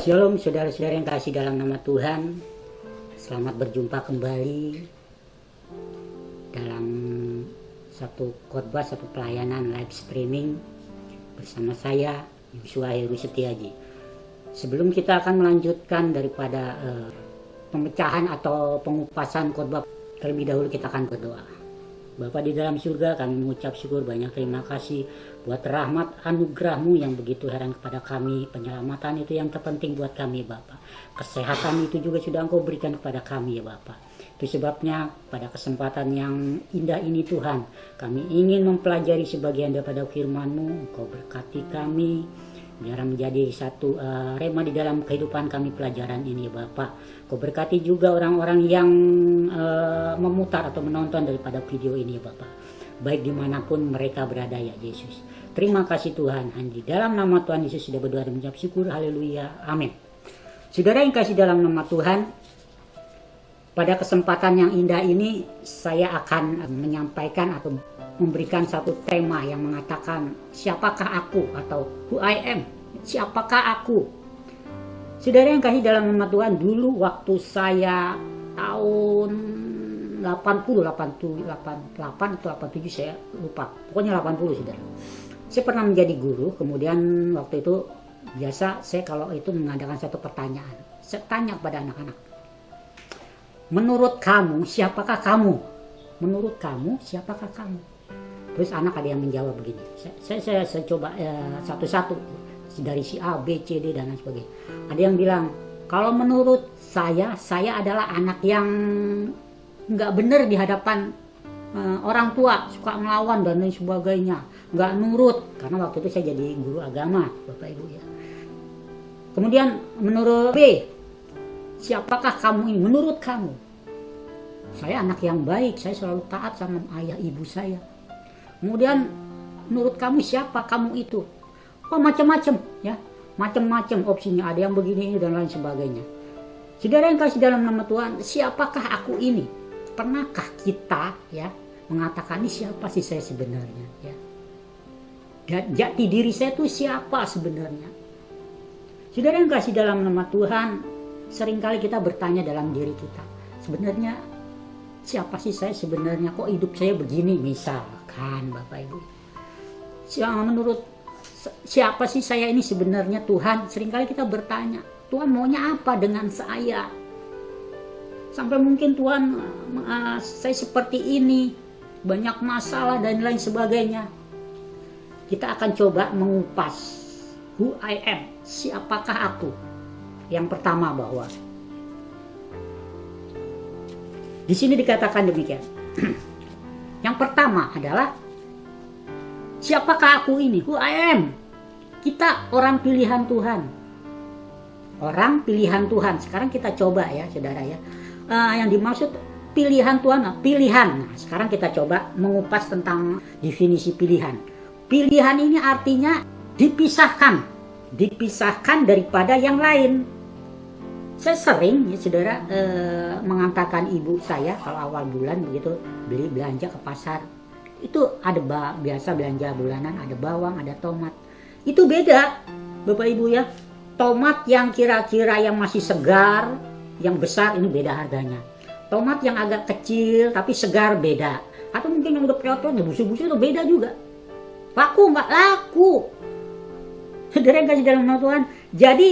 Shalom saudara-saudara yang kasih dalam nama Tuhan. Selamat berjumpa kembali dalam satu khotbah, satu pelayanan live streaming bersama saya Yosua Heru Setiaji. Sebelum kita akan melanjutkan daripada pemecahan atau pengupasan khotbah, terlebih dahulu kita akan berdoa. Bapa di dalam surga, kami mengucap syukur banyak terima kasih buat rahmat anugerah-Mu yang begitu heran kepada kami. Penyelamatan itu yang terpenting buat kami, Bapa. Kesehatan itu juga sudah Engkau berikan kepada kami, ya Bapa. Itu sebabnya pada kesempatan yang indah ini Tuhan, kami ingin mempelajari sebagian daripada firman-Mu. Engkau berkati kami, biar menjadi satu rema di dalam kehidupan kami pelajaran ini, ya Bapa. Kau berkati juga orang-orang yang memutar atau menonton daripada video ini, ya Bapa. Baik dimanapun mereka berada, ya Yesus. Terima kasih Tuhan. Di dalam nama Tuhan Yesus sudah berdoa dan mengucap syukur. Haleluya. Amin. Saudara yang kasih dalam nama Tuhan, pada kesempatan yang indah ini saya akan menyampaikan atau memberikan satu tema yang mengatakan siapakah aku atau who I am. Siapakah aku? Saudara yang kasih dalam nama Tuhan, dulu waktu saya tahun 88 atau 87 saya lupa. Pokoknya 80 saudara. Saya pernah menjadi guru, kemudian waktu itu biasa saya kalau itu mengadakan satu pertanyaan. Saya tanya kepada anak-anak. Menurut kamu siapakah kamu? Menurut kamu siapakah kamu? Terus anak ada yang menjawab begini. Saya coba satu-satu dari si A, B, C, D dan lain sebagainya. Ada yang bilang, kalau menurut saya adalah anak yang nggak benar di hadapan orang tua, suka ngelawan dan lain sebagainya, nggak nurut. Karena waktu itu saya jadi guru agama, Bapak Ibu ya. Kemudian menurut B, siapakah kamu ini? Menurut kamu, saya anak yang baik, saya selalu taat sama ayah ibu saya. Kemudian menurut kamu siapa kamu itu? Oh macam-macam ya, macam-macam opsinya, ada yang begini dan lain sebagainya. Saudara yang kasih dalam nama Tuhan, siapakah aku ini? Pernahkah kita ya mengatakan ini siapa sih saya sebenarnya ya? Dan jati diri saya itu siapa sebenarnya? Saudara yang kasih dalam nama Tuhan, seringkali kita bertanya dalam diri kita, sebenarnya siapa sih saya sebenarnya? Kok hidup saya begini? Misalkan Bapak Ibu, menurut siapa sih saya ini sebenarnya Tuhan? Seringkali kita bertanya, Tuhan maunya apa dengan saya? Sampai mungkin Tuhan saya seperti ini, banyak masalah dan lain sebagainya. Kita akan coba mengupas who I am, siapakah aku. Yang pertama bahwa di sini dikatakan demikian. Yang pertama adalah siapakah aku ini? Who I am. Kita orang pilihan Tuhan. Orang pilihan Tuhan. Sekarang kita coba ya saudara ya. Yang dimaksud pilihan Tuhan, pilihan. Nah, sekarang kita coba mengupas tentang definisi pilihan. Pilihan ini artinya dipisahkan. Dipisahkan daripada yang lain. Saya sering ya saudara mengantarkan ibu saya kalau awal bulan begitu beli belanja ke pasar. Itu ada biasa belanja bulanan, ada bawang, ada tomat. Itu beda Bapak Ibu ya. Tomat yang kira-kira yang masih segar, yang besar ini beda harganya. Tomat yang agak kecil tapi segar beda. Atau mungkin yang udah peot-peot, busuk-busuk itu beda juga. Laku nggak laku. Saudara yang kasih dalam nama Tuhan. Jadi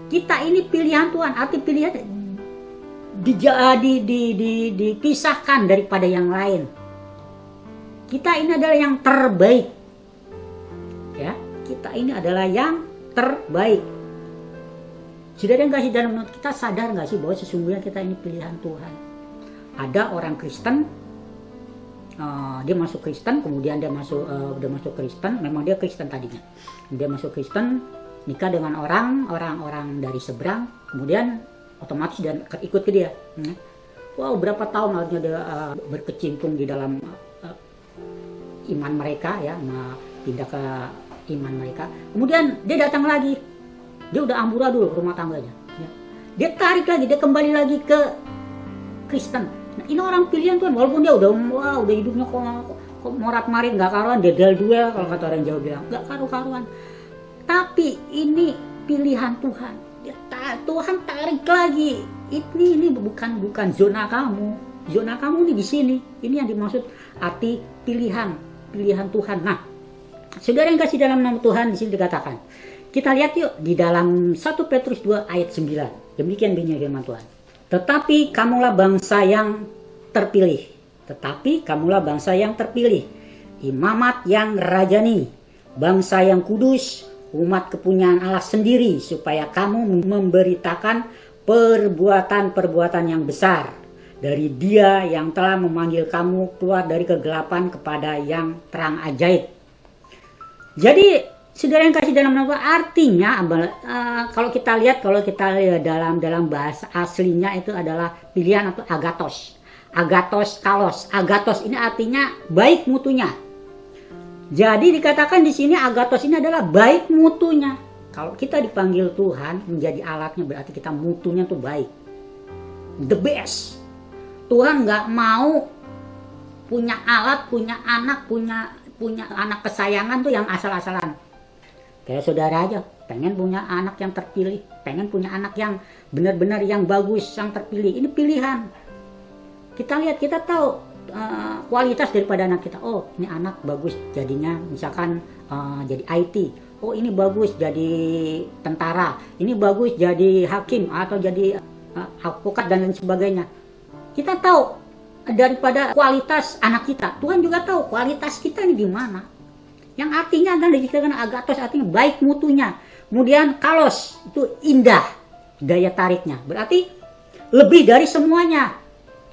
kita ini pilihan Tuhan. Arti pilihan dipisahkan daripada yang lain. Kita ini adalah yang terbaik. Ya, kita ini adalah yang terbaik. Saudara yang kasih dalam nama, kita sadar nggak sih bahwa sesungguhnya kita ini pilihan Tuhan? Ada orang Kristen, dia masuk Kristen, kemudian dia udah masuk Kristen, memang dia Kristen tadinya. Dia masuk Kristen, nikah dengan orang dari seberang, kemudian otomatis dan ikut ke dia. Wow, berapa tahun akhirnya dia berkecimpung di dalam iman mereka ya, pindah ke iman mereka. Kemudian dia datang lagi. Dia udah amburadul rumah tangganya. Ya. Dia tarik lagi, dia kembali lagi ke Kristen. Nah, ini orang pilihan Tuhan, walaupun dia udah hidupnya kok morat-marit, nggak karuan, dedal duel kalau kata orang Jawa bilang, nggak karu-karuan. Tapi ini pilihan Tuhan. Tuhan tarik lagi. Ini bukan zona kamu. Zona kamu nih di sini. Ini yang dimaksud arti pilihan Tuhan. Nah, saudara yang kasih dalam nama Tuhan, di sini dikatakan. Kita lihat yuk di dalam 1 Petrus 2 ayat 9. Demikian bunyi firman Tuhan. Tetapi kamulah bangsa yang terpilih. Imamat yang rajani, bangsa yang kudus, umat kepunyaan Allah sendiri, supaya kamu memberitakan perbuatan-perbuatan yang besar dari Dia yang telah memanggil kamu keluar dari kegelapan kepada yang terang ajaib. Jadi, saudara yang kasih dalam nama, artinya kalau kita lihat dalam bahasa aslinya itu adalah pilihan atau agathos. Agathos kalos. Agathos ini artinya baik mutunya. Jadi dikatakan di sini agathos ini adalah baik mutunya. Kalau kita dipanggil Tuhan menjadi alatnya, berarti kita mutunya tuh baik. The best. Tuhan nggak mau punya alat, punya anak kesayangan tuh yang asal-asalan. Kayak saudara aja, pengen punya anak yang terpilih, pengen punya anak yang benar-benar yang bagus, yang terpilih. Ini pilihan. Kita lihat, kita tahu kualitas daripada anak kita. Oh, ini anak bagus jadinya misalkan jadi IT. Oh, ini bagus jadi tentara. Ini bagus jadi hakim atau jadi advokat dan lain sebagainya. Kita tahu daripada kualitas anak kita. Tuhan juga tahu kualitas kita ini di mana. Yang artinya adalah dikatakan agathos, artinya baik mutunya. Kemudian kalos, itu indah daya tariknya. Berarti lebih dari semuanya.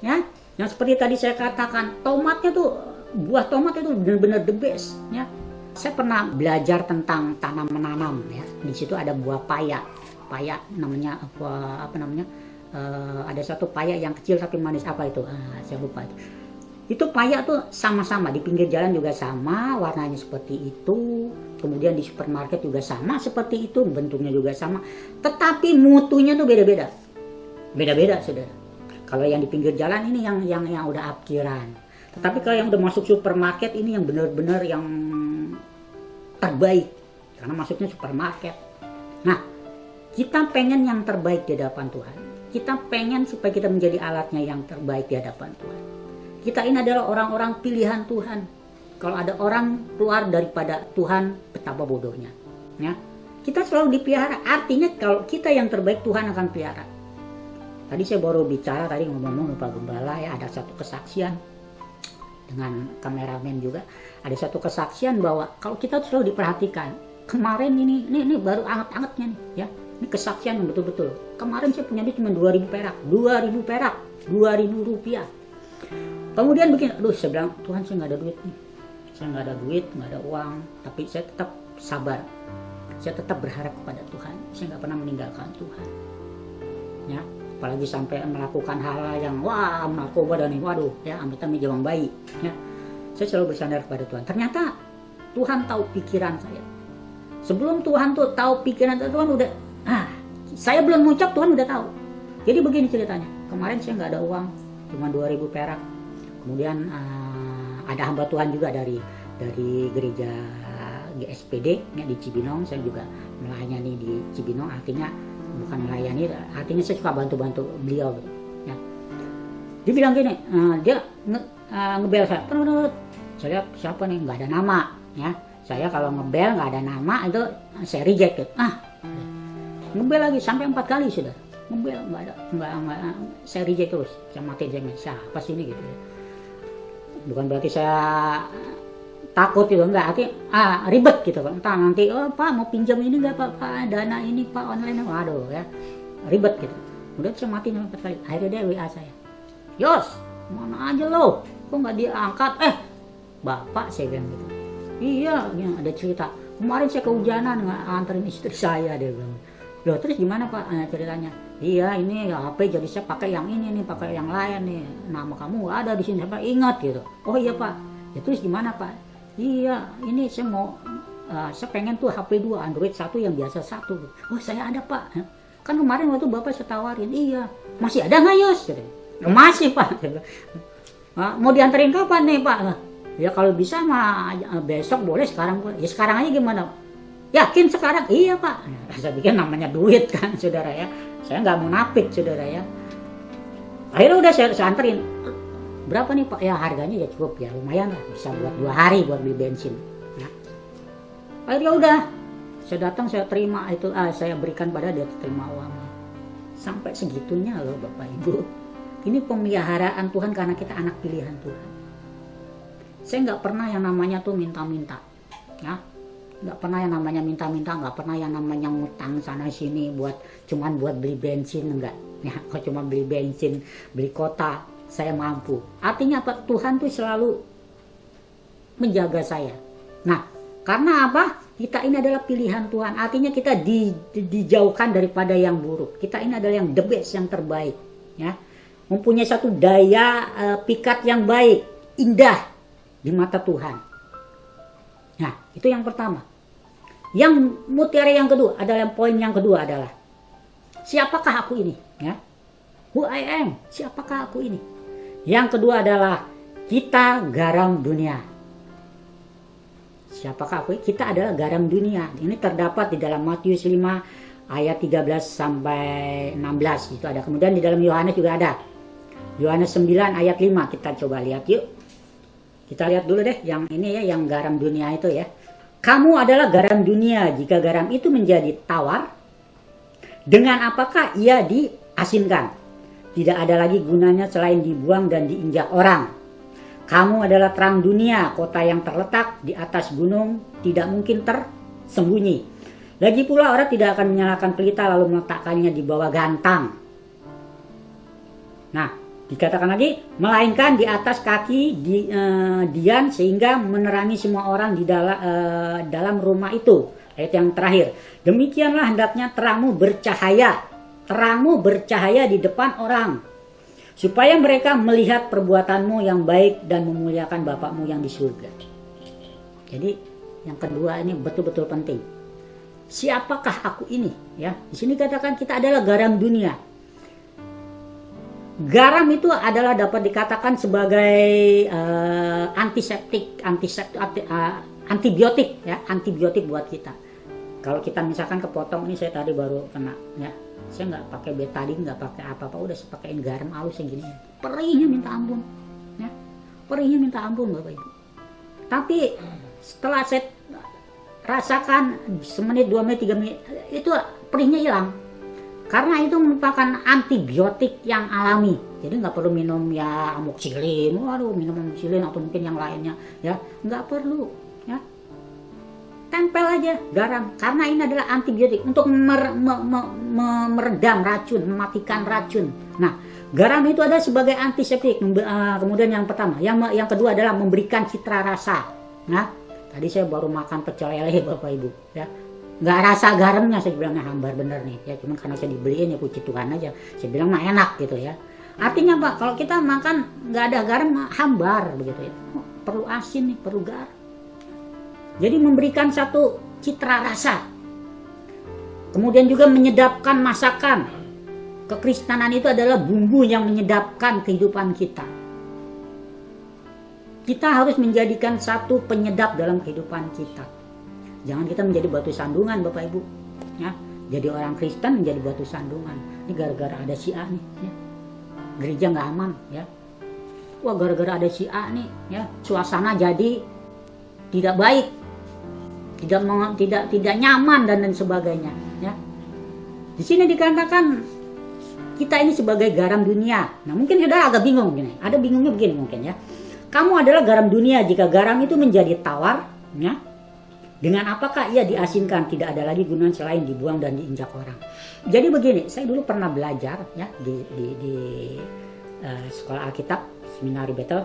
Ya. Yang seperti tadi saya katakan, tomatnya tuh, buah tomat itu benar-benar the best. Ya. Saya pernah belajar tentang tanam menanam. Ya. Di situ ada buah paya. Paya namanya ada satu paya yang kecil tapi manis, apa itu? Saya lupa itu. Itu paya tuh sama-sama, di pinggir jalan juga sama, warnanya seperti itu. Kemudian di supermarket juga sama seperti itu, bentuknya juga sama. Tetapi mutunya tuh beda-beda. Beda-beda, saudara. Kalau yang di pinggir jalan ini yang udah apkiran. Tetapi kalau yang udah masuk supermarket ini yang benar-benar yang terbaik. Karena masuknya supermarket. Nah, kita pengen yang terbaik di hadapan Tuhan. Kita pengen supaya kita menjadi alatnya yang terbaik di hadapan Tuhan. Kita ini adalah orang-orang pilihan Tuhan. Kalau ada orang keluar daripada Tuhan, betapa bodohnya. Ya. Kita selalu dipelihara. Artinya kalau kita yang terbaik, Tuhan akan pelihara. Tadi saya baru bicara, tadi ngomong Pak Gembala ya, ada satu kesaksian dengan kameramen juga. Ada satu kesaksian bahwa kalau kita selalu diperhatikan. Kemarin ini baru anget-angetnya nih ya. Ini kesaksian yang betul-betul. Kemarin saya punya duit cuma 2.000 perak. 2.000 perak. 2.000 rupiah. Kemudian begini, saya bilang, Tuhan saya nggak ada duit nih. Saya nggak ada duit, nggak ada uang. Tapi saya tetap sabar. Saya tetap berharap kepada Tuhan. Saya nggak pernah meninggalkan Tuhan. Ya. Apalagi sampai melakukan hal yang narkoba dan waduh ya, amit-amit jawang bayi ya. Saya selalu bersandar kepada Tuhan. Ternyata Tuhan tahu pikiran saya. Sebelum Tuhan tuh tahu pikiran Tuhan udah saya belum mengucap, Tuhan udah tahu. Jadi begini ceritanya. Kemarin saya nggak ada uang, cuma 2.000 perak. Kemudian ada hamba Tuhan juga dari gereja GSPD ya, di Cibinong. Saya juga melayani di Cibinong, artinya bukan melayani, artinya saya suka bantu-bantu beliau gitu, ya. Dia bilang gini, dia ngebel saya. Saya lihat siapa nih, nggak ada nama ya. Saya kalau ngebel nggak ada nama itu saya reject gitu. Ngebel lagi sampai 4 kali sudah. Ngebel nggak ada, saya reject terus. Saya matiin, siapa sih ini gitu ya. Bukan berarti saya takut gitu, enggak, artinya ribet gitu kan. Entah nanti Pak mau pinjam ini enggak Pak, dana ini Pak online, waduh ya, ribet gitu. Udah saya matiin 4 kali. Akhirnya dia WA saya, Yos mana aja lo, kok nggak diangkat? Bapak, saya bilang gitu. Iya, ada cerita. Kemarin saya kehujanan nganterin istri saya, dia bilang. Loh terus gimana Pak ceritanya? Iya ini HP jadi saya pakai yang ini nih, pakai yang lain nih. Nama kamu nggak ada di sini, saya ingat gitu. Oh iya Pak. Ya terus gimana Pak? Iya, ini saya mau, saya pengen tuh HP 2, Android 1 yang biasa 1. Oh saya ada Pak. Kan kemarin waktu Bapak saya tawarin, iya. Masih ada nggak Yos? Masih Pak. Mau dianterin kapan nih Pak? Ya kalau bisa mah besok boleh, sekarang. Ya sekarang aja gimana? Yakin sekarang? Iya Pak. Saya pikir namanya duit kan saudara ya. Saya nggak munafik saudara ya. Akhirnya udah saya anterin. Berapa nih Pak? Ya harganya ya cukup ya, lumayan lah, bisa buat 2 hari buat beli bensin. Ya. Akhirnya udah, saya datang, saya terima itu, saya berikan pada dia, terima uangnya. Sampai segitunya loh Bapak Ibu. Ini pemeliharaan Tuhan karena kita anak pilihan Tuhan. Saya nggak pernah yang namanya tuh minta-minta, ya. Nggak pernah yang namanya minta-minta, nggak pernah yang namanya ngutang sana sini cuman buat beli bensin, enggak. Ya, kalau cuma beli bensin, beli kota, saya mampu. Artinya apa? Tuhan tuh selalu menjaga saya. Nah, karena apa? Kita ini adalah pilihan Tuhan. Artinya kita dijauhkan daripada yang buruk. Kita ini adalah yang the best, yang terbaik. Ya, mempunyai satu daya pikat yang baik, indah di mata Tuhan. Nah, itu yang pertama. Yang mutiara yang kedua adalah, poin yang kedua adalah, siapakah aku ini? Ya, who I am? Siapakah aku ini? Yang kedua adalah, kita garam dunia. Siapakah aku? Kita adalah garam dunia. Ini terdapat di dalam Matius 5 ayat 13 sampai 16 itu ada. Kemudian di dalam Yohanes juga ada. Yohanes 9 ayat 5, kita coba lihat yuk. Kita lihat dulu deh yang ini ya, yang garam dunia itu ya. Kamu adalah garam dunia. Jika garam itu menjadi tawar, dengan apakah ia diasinkan? Tidak ada lagi gunanya selain dibuang dan diinjak orang. Kamu adalah terang dunia, kota yang terletak di atas gunung, tidak mungkin tersembunyi. Lagi pula orang tidak akan menyalakan pelita lalu meletakkannya di bawah gantang. Nah, dikatakan lagi, melainkan di atas kaki dian sehingga menerangi semua orang di dalam rumah itu. Ayat yang terakhir, demikianlah hendaknya terangmu bercahaya di depan orang, supaya mereka melihat perbuatanmu yang baik dan memuliakan Bapakmu yang di surga. Jadi yang kedua ini betul-betul penting. Siapakah aku ini? Ya, di sini katakan kita adalah garam dunia. Garam itu adalah dapat dikatakan sebagai antibiotik ya, antibiotik buat kita. Kalau kita misalkan kepotong, ini saya tadi baru kena ya, saya nggak pakai betadine, nggak pakai apa-apa, udah saya pakaiin garam halus yang gini, perihnya minta ampun, ya, perihnya minta ampun Bapak Ibu. Tapi setelah saya rasakan semenit, 2 menit, 3 menit, itu perihnya hilang. Karena itu merupakan antibiotik yang alami. Jadi nggak perlu minum ya amoxicillin, minum amoxicillin atau mungkin yang lainnya ya, nggak perlu ya. Tempel aja garam, karena ini adalah antibiotik untuk meredam racun, mematikan racun. Nah, garam itu ada sebagai antiseptik. Kemudian yang pertama, yang kedua adalah memberikan citra rasa. Nah, tadi saya baru makan pecel lele Bapak Ibu ya. Nggak rasa garamnya, saya bilangnya hambar bener nih ya, cuman karena saya dibeliin ya puji Tuhan aja, saya bilang mah enak gitu ya. Artinya Pak, kalau kita makan nggak ada garam hambar begitu ya, perlu asin nih, perlu garam. Jadi memberikan satu citra rasa, kemudian juga menyedapkan masakan. Kekristenan itu adalah bumbu yang menyedapkan kehidupan kita. Kita harus menjadikan satu penyedap dalam kehidupan kita. Jangan kita menjadi batu sandungan Bapak Ibu ya. Jadi orang Kristen menjadi batu sandungan. Ini gara-gara ada si A nih ya. Gereja nggak aman ya. Wah, gara-gara ada si A nih ya, suasana jadi tidak baik, tidak nyaman dan sebagainya ya. Di sini dikatakan kita ini sebagai garam dunia. Nah, mungkin saudara agak bingung gini. Ada bingungnya begini mungkin ya. Kamu adalah garam dunia. Jika garam itu menjadi tawar ya, dengan apakah ia diasinkan? Tidak ada lagi gunanya selain dibuang dan diinjak orang. Jadi begini, saya dulu pernah belajar ya di sekolah Alkitab, Seminari Bethel.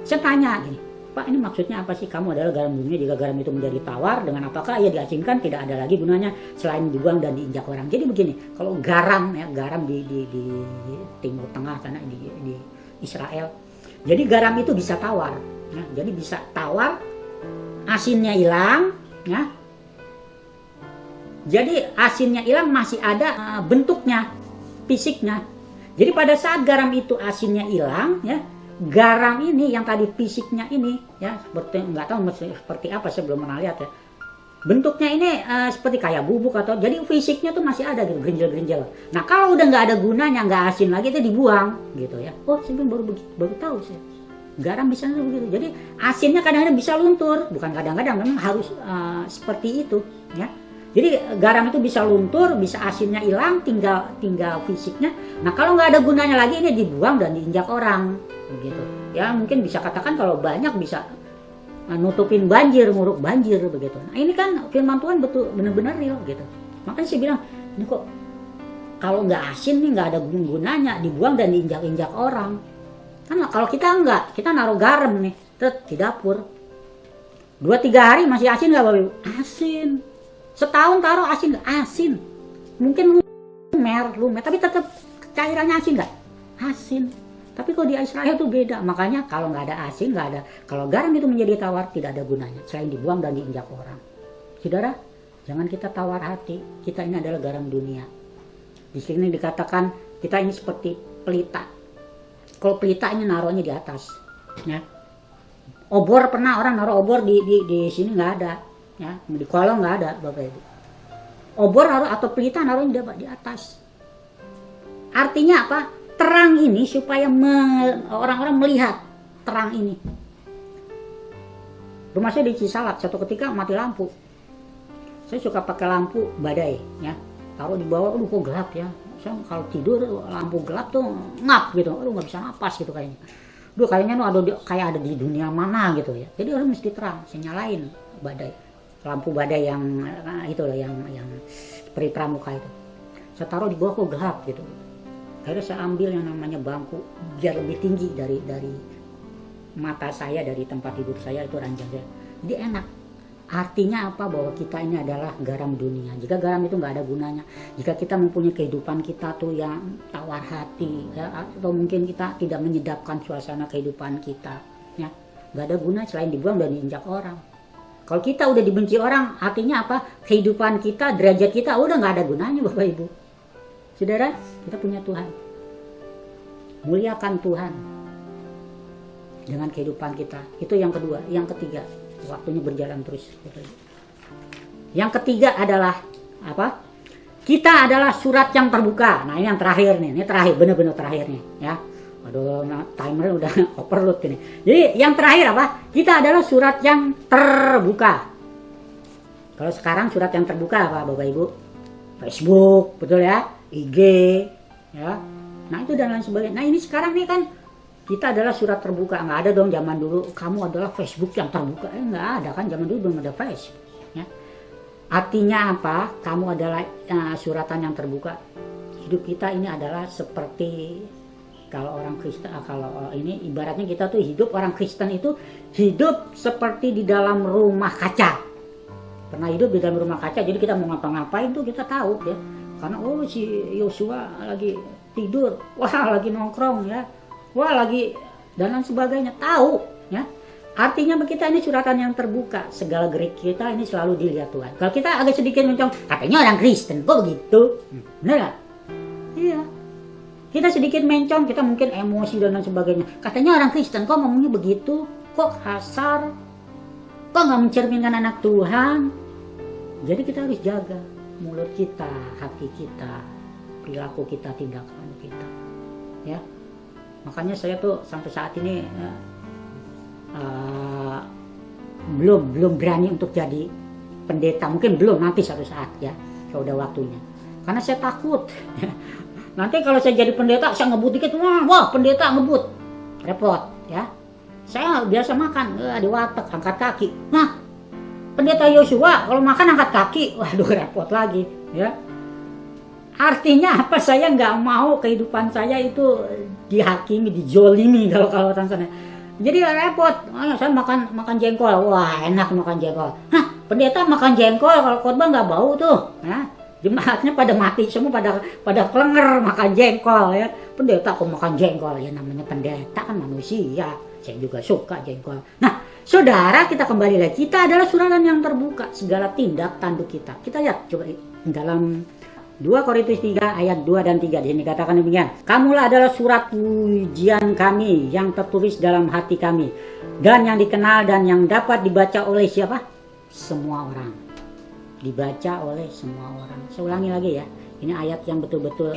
Saya tanya gini, Pak, ini maksudnya apa sih? Kamu adalah garam dunia, jika garam itu menjadi tawar, dengan apakah ia diasinkan? Tidak ada lagi gunanya selain dibuang dan diinjak orang. Jadi begini, kalau garam ya, garam di Timur Tengah sana, di Israel. Jadi garam itu bisa tawar, ya, jadi bisa tawar. Asinnya hilang ya. Jadi asinnya hilang, masih ada bentuknya, fisiknya. Jadi pada saat garam itu asinnya hilang ya, garam ini yang tadi fisiknya ini ya, seperti nggak tahu seperti apa, saya belum pernah lihat ya. bentuknya ini seperti kayak bubuk atau jadi fisiknya tuh masih ada gitu, gerinjel-gerinjel. Nah kalau udah nggak ada gunanya, nggak asin lagi, itu dibuang gitu ya. Oh saya baru tahu saya. Garam bisa begitu. Jadi asinnya kadang-kadang bisa luntur, bukan kadang-kadang, memang harus seperti itu ya. Jadi garam itu bisa luntur, bisa asinnya hilang, tinggal fisiknya. Nah kalau nggak ada gunanya lagi, ini dibuang dan diinjak orang begitu. Ya mungkin bisa katakan kalau banyak bisa nutupin banjir, nguruk banjir begitu. Nah ini kan firman Tuhan betul benar-benar real gitu. Makanya saya bilang ini kok kalau nggak asin nih, nggak ada gunanya, dibuang dan diinjak-injak orang. Kan kalau kita enggak, kita naruh garam nih di dapur 2-3 hari masih asin nggak Bapak Ibu? Asin. Setahun taruh asin nggak? Asin. Mungkin lumer, tapi tetap cairannya asin nggak? Asin. Tapi kalau di Israel tuh beda. Makanya kalau nggak ada asin, nggak ada. Kalau garam itu menjadi tawar, tidak ada gunanya selain dibuang dan diinjak orang. Saudara, jangan kita tawar hati. Kita ini adalah garam dunia. Di sini dikatakan kita ini seperti pelita. Kalau pelita ini naruhnya di atas, ya. Obor pernah orang naruh obor di sini nggak ada, ya. Di kolong nggak ada, Bapak Ibu. Obor naruh atau pelita naruhnya di atas. Artinya apa? Terang ini supaya orang-orang melihat terang ini. Rumah saya di Cisalak, satu ketika mati lampu. Saya suka pakai lampu badai, ya. Taruh di bawah, kok gelap ya. Saya kalau tidur lampu gelap tuh ngap gitu, nggak bisa napas gitu kayaknya. Kayaknya kayak ada di dunia mana gitu ya. Jadi orang mesti terang, saya nyalain badai, lampu badai yang itu loh, yang peri pramuka itu. Saya taruh di bawah, kok gelap gitu. Akhirnya saya ambil yang namanya bangku biar lebih tinggi dari mata saya, dari tempat tidur saya, itu ranjang saya. Jadi enak. Artinya apa? Bahwa kita ini adalah garam dunia. Jika garam itu nggak ada gunanya, jika kita mempunyai kehidupan kita tuh yang tawar hati, ya, atau mungkin kita tidak menyedapkan suasana kehidupan kita, ya, nggak ada guna selain dibuang dan diinjak orang. Kalau kita udah dibenci orang, artinya apa? Kehidupan kita, derajat kita udah nggak ada gunanya, Bapak Ibu. Saudara, kita punya Tuhan. Muliakan Tuhan dengan kehidupan kita. Itu yang kedua. Yang ketiga, waktunya berjalan terus. Yang ketiga adalah apa? Kita adalah surat yang terbuka. Nah ini yang terakhir nih. Ini terakhir, benar-benar terakhir nih, ya. Aduh, timernya udah overload ini. Jadi yang terakhir apa? Kita adalah surat yang terbuka. Kalau sekarang surat yang terbuka apa, Bapak Ibu? Facebook, betul ya? IG, ya. Nah itu dan lain sebagainya. Nah ini sekarang nih kan kita adalah surat terbuka. Nggak ada dong zaman dulu kamu adalah Facebook yang terbuka. Nggak ada kan, zaman dulu belum ada Facebook, ya. Artinya apa? Kamu adalah suratan yang terbuka. Hidup kita ini adalah seperti kalau orang Kristen, kalau ini ibaratnya kita tuh hidup, orang Kristen itu hidup seperti di dalam rumah kaca. Pernah hidup di dalam rumah kaca, jadi kita mau ngapa-ngapain tuh kita tahu ya. Karena oh si Yosua lagi tidur, wah lagi nongkrong ya, wah lagi dan lain sebagainya, tahu ya. Artinya kita ini suratan yang terbuka, segala gerik kita ini selalu dilihat Tuhan. Kalau kita agak sedikit mencong, katanya orang Kristen, kok begitu? Benar gak? Iya. Kita sedikit mencong, kita mungkin emosi dan lain sebagainya. Katanya orang Kristen, kok ngomongnya begitu? Kok kasar? Kok gak mencerminkan anak Tuhan? Jadi kita harus jaga mulut kita, hati kita, perilaku kita, tindakan kita, ya. Makanya saya tuh sampai saat ini belum berani untuk jadi pendeta. Mungkin belum, nanti suatu saat ya, kalau udah waktunya. Karena saya takut. Nanti kalau saya jadi pendeta, saya ngebut dikit, wah pendeta ngebut, repot ya. Saya biasa makan di warteg, angkat kaki. Nah, pendeta Yosua kalau makan angkat kaki, waduh repot lagi ya. Artinya apa? Saya nggak mau kehidupan saya itu dihakimi, dijolimi kalau sana. Jadi repot. Saya makan jengkol, wah enak makan jengkol. Hah, pendeta makan jengkol kalau khotbah nggak bau tuh, ya. Jemaatnya pada mati semua, pada kelenger makan jengkol ya. Pendeta kok makan jengkol, ya namanya pendeta kan manusia. Saya juga suka jengkol. Nah, saudara, kita kembali lagi. Kita adalah suratan yang terbuka, segala tindak tanduk kita. Kita lihat coba dalam 2 Korintus 3 ayat 2 dan 3. Di sini katakan demikian. Kamulah adalah surat pujian kami yang tertulis dalam hati kami, dan yang dikenal dan yang dapat dibaca oleh siapa? Semua orang. dibaca oleh semua orang. Saya ulangi lagi ya, ini ayat yang betul-betul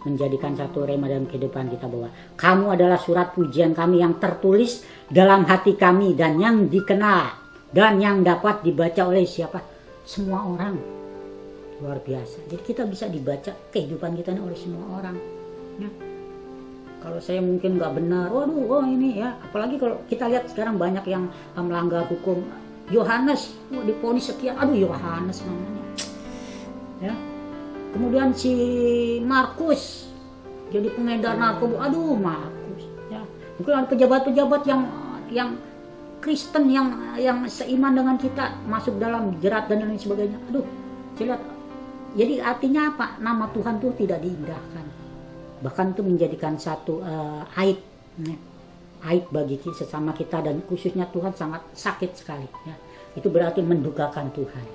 menjadikan satu rema dalam kehidupan kita, bahwa kamu adalah surat pujian kami yang tertulis dalam hati kami dan yang dikenal dan yang dapat dibaca oleh siapa? Semua orang. Luar biasa. Jadi kita bisa dibaca kehidupan kita oleh semua orang. Ya. Kalau saya mungkin nggak benar, waduh, ini ya. Apalagi kalau kita lihat sekarang banyak yang melanggar hukum. Yohanes, divonis sekian, aduh Yohanes namanya. Ya. Kemudian si Markus jadi pengedar narkoba, aduh Markus. Ya. Mungkin ada pejabat-pejabat yang Kristen yang seiman dengan kita masuk dalam jerat dan lain sebagainya. Aduh, jelas. Jadi artinya apa? Nama Tuhan tuh tidak diindahkan. Bahkan itu menjadikan satu aib, ya. Aib bagi sesama kita, dan khususnya Tuhan sangat sakit sekali. Ya. Itu berarti mendukakan Tuhan.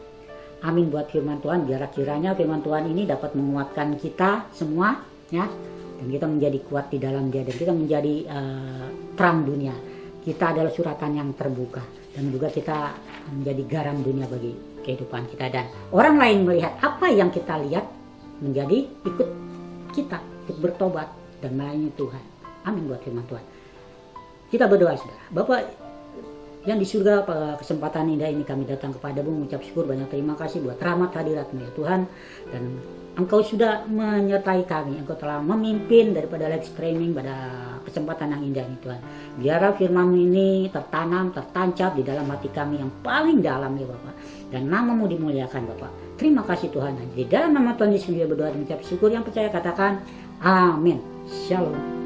Amin buat firman Tuhan. Biar kiranya firman Tuhan ini dapat menguatkan kita semua, ya, dan kita menjadi kuat di dalam Dia, dan kita menjadi terang dunia. Kita adalah suratan yang terbuka, dan juga kita menjadi garam dunia bagi kehidupan kita, dan orang lain melihat apa yang kita lihat menjadi ikut kita, ikut bertobat dan melayani Tuhan. Amin buat firman Tuhan. Kita berdoa, saudara. Bapak yang di surga, pada kesempatan indah ini kami datang kepadamu mengucap syukur, banyak terima kasih buat rahmat hadirat-Mu ya Tuhan, dan Engkau sudah menyertai kami. Engkau telah memimpin daripada live streaming pada kesempatan yang indah ini Tuhan. Biarlah firman ini tertanam, tertancap di dalam hati kami yang paling dalam ya Bapak, dan nama-Mu dimuliakan Bapak. Terima kasih Tuhan. Di dalam nama Tuhan Yesus berdoa dan mengucap syukur, yang percaya katakan amin. Shalom.